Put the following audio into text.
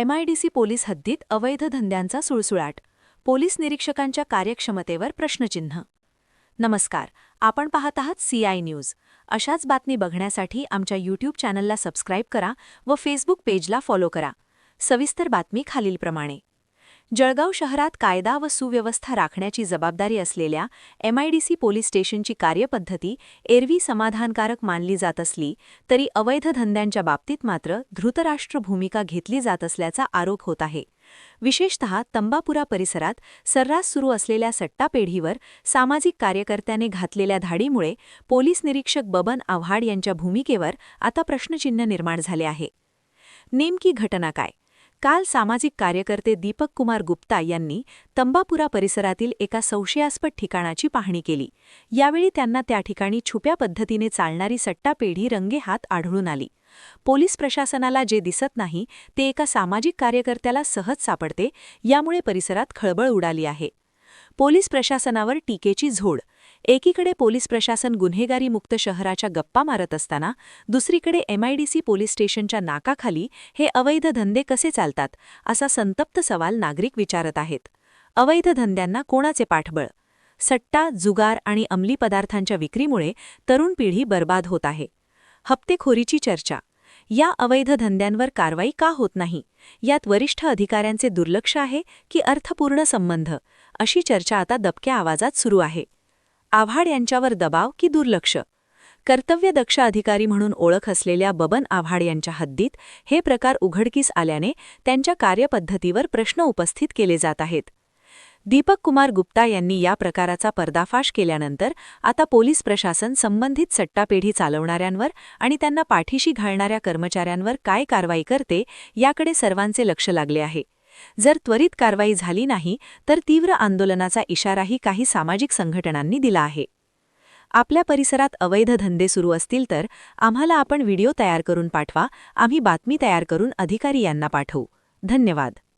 MIDC police हद्दीत अवैध धंद्यांचा सुळसुळाट. पोलीस निरीक्षकांच्या कार्यक्षमतेवर प्रश्नचिन्ह. नमस्कार, आपण पाहत आहात CI न्यूज. अशाच बातमी बघण्यासाठी आमच्या YouTube चॅनलला सबस्क्राईब करा व फेसबुक पेजला फॉलो करा. सविस्तर बातमी खालीलप्रमाणे. जळगाव शहरात कायदा व सुव्यवस्था राखण्याची जबाबदारी असलेल्या MIDC पोलीस स्टेशनची कार्यपद्धती एरवी समाधानकारक मानली जात असली तरी अवैध धंद्यांच्या बाबतीत मात्र धृतराष्ट्र भूमिका घेतली जात असल्याचा आरोप होत आहे. विशेषतः तंबापुरा परिसरात सर्रास सुरू असलेल्या सट्टापेढीवर सामाजिक कार्यकर्त्याने घातलेल्या धाडीमुळे पोलीस निरीक्षक बबन आव्हाड यांच्या भूमिकेवर आता प्रश्नचिन्ह निर्माण झाले आहे. नेमकी घटना काय? काल सामाजिक कार्यकर्ते दीपक कुमार गुप्ता यांनी तंबापुरा परिसरातील एका संशयास्पद ठिकाणाची पाहणी केली. यावेळी त्यांना त्या ठिकाणी छुप्या पद्धतीने चालणारी सट्टापेढी रंगेहात आढळून आली. पोलीस प्रशासनाला जे दिसत नाही ते एका सामाजिक कार्यकर्त्याला सहज सापडते, यामुळे परिसरात खळबळ उडाली आहे. पोलीस प्रशासनावर टीकेची झोड. एकीकडे पोलीस प्रशासन गुन्हेगारीमुक्त शहराच्या गप्पा मारत असताना दुसरीकडे MIDC पोलीस स्टेशनच्या नाकाखाली हे अवैध धंदे कसे चालतात, असा संतप्त सवाल नागरिक विचारत आहेत. अवैध धंद्यांना कोणाचे पाठबळ? सट्टा, जुगार आणि अंमली पदार्थांच्या विक्रीमुळे तरुण पिढी बर्बाद होत आहे. हप्तेखोरीची चर्चा. या अवैध धंद्यांवर कारवाई का होत नाही? यात वरिष्ठ अधिकाऱ्यांचे दुर्लक्ष आहे की अर्थपूर्ण संबंध? अशी चर्चा आता दबक्या आवाजात सुरू आहे. आव्हाड यांच्यावर दबाव की दुर्लक्ष? कर्तव्यदक्ष अधिकारी म्हणून ओळख असलेल्या बबन आव्हाड यांच्या हद्दीत हे प्रकार उघडकीस आल्याने त्यांच्या कार्यपद्धतीवर प्रश्न उपस्थित केले जात आहेत. दीपक कुमार गुप्ता यांनी या प्रकाराचा पर्दाफाश केल्यानंतर आता पोलीस प्रशासन संबंधित सट्टापेढी चालवणाऱ्यांवर आणि त्यांना पाठीशी घालणाऱ्या कर्मचाऱ्यांवर काय कारवाई करते याकडे सर्वांचे लक्ष लागले आहे. जर त्वरित कारवाई झाली नाही तर तीव्र आंदोलनाचा इशाराही काही सामाजिक संघटनांनी दिला आहे. आपल्या परिसरात अवैध धंदे सुरू असतील तर आम्हाला आपण व्हिडिओ तयार करून पाठवा. आम्ही बातमी तयार करून अधिकारी यांना पाठवू. धन्यवाद.